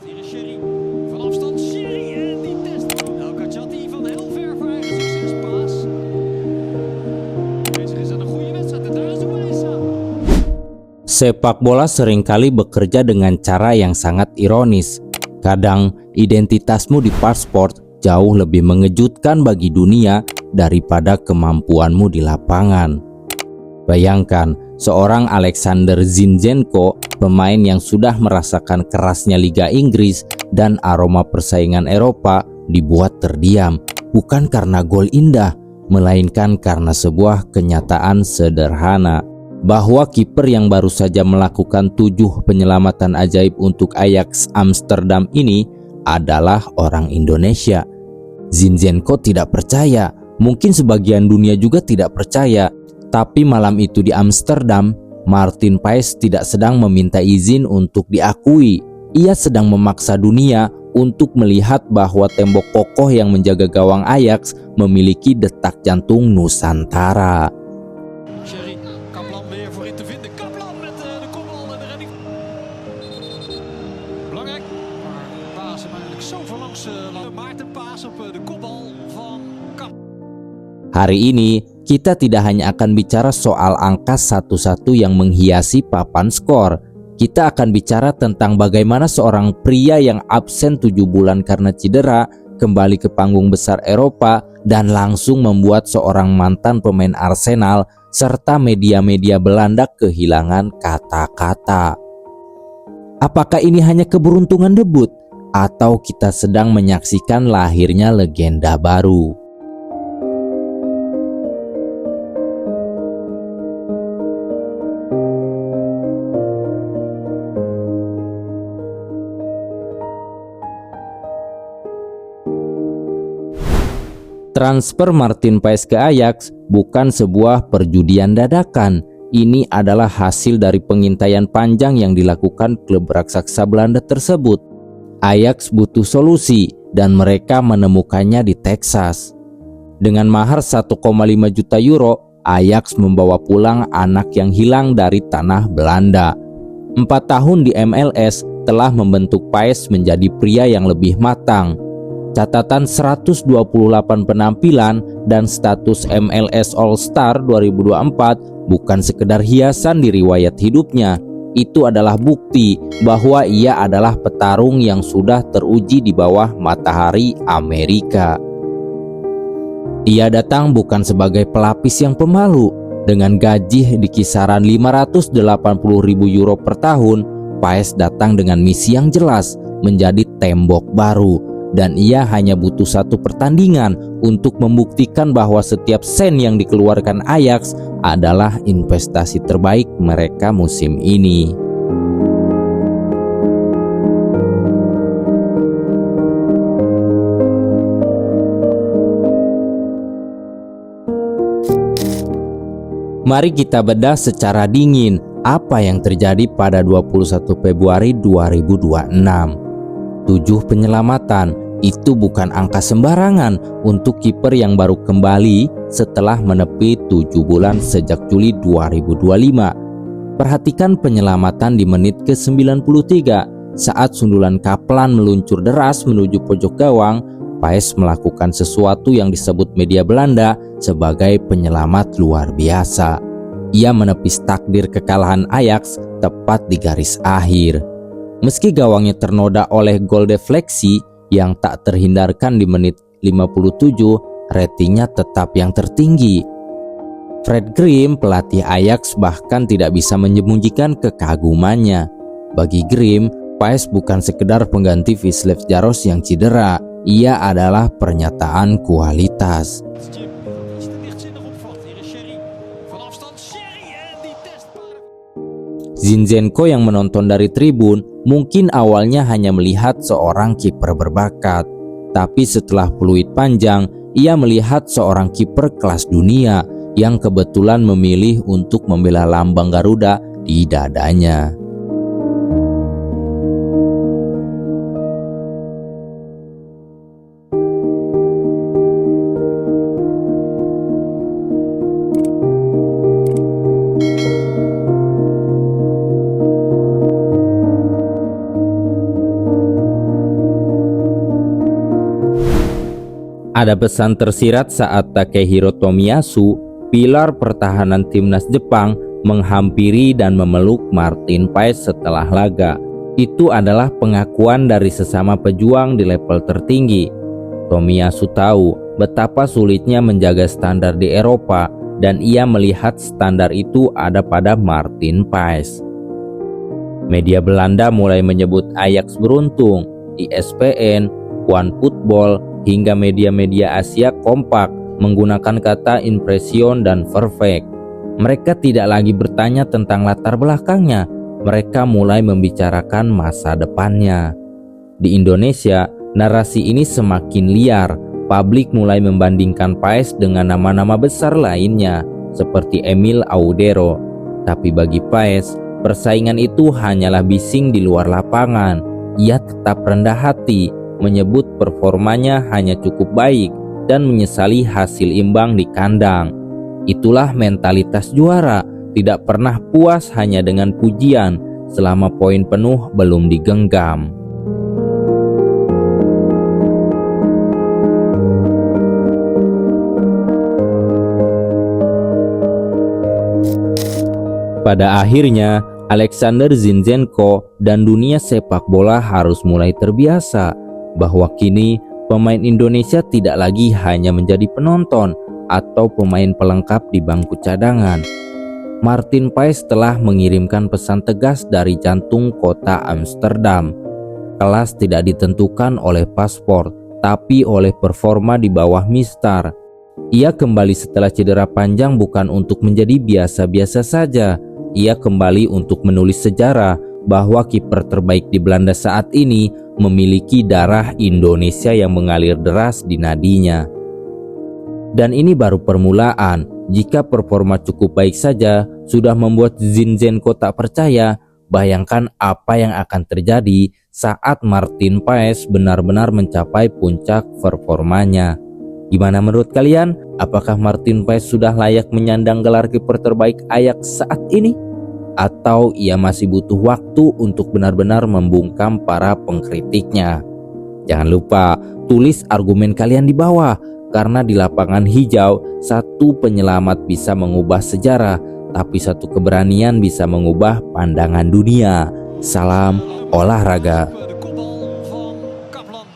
Hier is Sherry. Van afstand Sherry en die test. El Kachati van heel ver voor eigen succespaas. Bezig is aan een goede wedstrijd en daar is de Weesa. Sepak bola seringkali bekerja dengan cara yang sangat ironis. Kadang identitasmu di pasport jauh lebih mengejutkan bagi dunia daripada kemampuanmu di lapangan. Bayangkan, seorang Alexander Zinchenko, pemain yang sudah merasakan kerasnya Liga Inggris dan aroma persaingan Eropa, dibuat terdiam, bukan karena gol indah, melainkan karena sebuah kenyataan sederhana, bahwa kiper yang baru saja melakukan 7 penyelamatan ajaib untuk Ajax Amsterdam ini adalah orang Indonesia. Zinchenko tidak percaya, mungkin sebagian dunia juga tidak percaya. Tapi malam itu di Amsterdam, Martin Paes tidak sedang meminta izin untuk diakui. Ia sedang memaksa dunia untuk melihat bahwa tembok kokoh yang menjaga gawang Ajax memiliki detak jantung Nusantara. Sherry, Kaplan weer voorin te vinden. Kaplan met de kopbal en de redding. Belangrijk, maar Paas hem eigenlijk zo van langs Maarten Paas op de kopbal van Kaplan. Hari ini kita tidak hanya akan bicara soal angka 1-1 yang menghiasi papan skor. Kita akan bicara tentang bagaimana seorang pria yang absen 7 bulan karena cedera kembali ke panggung besar Eropa dan langsung membuat seorang mantan pemain Arsenal serta media-media Belanda kehilangan kata-kata. Apakah ini hanya keberuntungan debut atau kita sedang menyaksikan lahirnya legenda baru? Transfer Martin Paes ke Ajax bukan sebuah perjudian dadakan. Ini adalah hasil dari pengintaian panjang yang dilakukan klub raksasa Belanda tersebut. Ajax butuh solusi dan mereka menemukannya di Texas. Dengan mahar 1,5 juta euro, Ajax membawa pulang anak yang hilang dari tanah Belanda. 4 tahun di MLS telah membentuk Paes menjadi pria yang lebih matang. Catatan 128 penampilan dan status MLS All-Star 2024 bukan sekedar hiasan di riwayat hidupnya. Itu adalah bukti bahwa ia adalah petarung yang sudah teruji di bawah matahari Amerika. Ia datang bukan sebagai pelapis yang pemalu. Dengan gaji di kisaran 580.000 euro per tahun, Paes datang dengan misi yang jelas, menjadi tembok baru. Dan ia hanya butuh 1 pertandingan untuk membuktikan bahwa setiap sen yang dikeluarkan Ajax adalah investasi terbaik mereka musim ini. Mari kita bedah secara dingin apa yang terjadi pada 21 Februari 2026. 7 penyelamatan itu bukan angka sembarangan untuk kiper yang baru kembali setelah menepi 7 bulan sejak Juli 2025. Perhatikan penyelamatan di menit ke-93 saat sundulan Kaplan meluncur deras menuju pojok gawang. Paes melakukan sesuatu yang disebut media Belanda sebagai penyelamat luar biasa. Ia menepis takdir kekalahan Ajax tepat di garis akhir. Meski gawangnya ternoda oleh gol defleksi yang tak terhindarkan di menit 57, ratingnya tetap yang tertinggi. Fred Grim, pelatih Ajax, bahkan tidak bisa menyembunyikan kekagumannya. Bagi Grim, Paes bukan sekedar pengganti Wisław Jaros yang cedera, ia adalah pernyataan kualitas. Zinchenko yang menonton dari tribun mungkin awalnya hanya melihat seorang kiper berbakat, tapi setelah peluit panjang, ia melihat seorang kiper kelas dunia yang kebetulan memilih untuk membela lambang Garuda di dadanya. Ada pesan tersirat saat Takehiro Tomiyasu, pilar pertahanan timnas Jepang, menghampiri dan memeluk Martin Paes setelah laga. Itu adalah pengakuan dari sesama pejuang di level tertinggi. Tomiyasu tahu betapa sulitnya menjaga standar di Eropa dan ia melihat standar itu ada pada Martin Paes. Media Belanda mulai menyebut Ajax beruntung, ESPN, One Football, hingga media-media Asia kompak menggunakan kata impression dan perfect. Mereka tidak lagi bertanya tentang latar belakangnya, mereka mulai membicarakan masa depannya. Di Indonesia, narasi ini semakin liar. Publik mulai membandingkan Paes dengan nama-nama besar lainnya, seperti Emil Audero. Tapi bagi Paes, persaingan itu hanyalah bising di luar lapangan. Ia tetap rendah hati, menyebut performanya hanya cukup baik dan menyesali hasil imbang di kandang. Itulah mentalitas juara, tidak pernah puas hanya dengan pujian selama poin penuh belum digenggam. Pada akhirnya, Alexander Zinchenko dan dunia sepak bola harus mulai terbiasa bahwa kini pemain Indonesia tidak lagi hanya menjadi penonton atau pemain pelengkap di bangku cadangan. Martin Paes telah mengirimkan pesan tegas dari jantung kota Amsterdam. Kelas tidak ditentukan oleh paspor, tapi oleh performa di bawah mistar. Ia kembali setelah cedera panjang bukan untuk menjadi biasa-biasa saja. Ia kembali untuk menulis sejarah bahwa kiper terbaik di Belanda saat ini memiliki darah Indonesia yang mengalir deras di nadinya. Dan ini baru permulaan. Jika performa cukup baik saja sudah membuat Zinchenko tak percaya, bayangkan apa yang akan terjadi saat Martin Paes benar-benar mencapai puncak performanya. Gimana menurut kalian? Apakah Martin Paes sudah layak menyandang gelar kiper terbaik Ajax saat ini? Atau ia masih butuh waktu untuk benar-benar membungkam para pengkritiknya? Jangan lupa tulis argumen kalian di bawah, karena di lapangan hijau satu penyelamat bisa mengubah sejarah, tapi satu keberanian bisa mengubah pandangan dunia. Salam olahraga.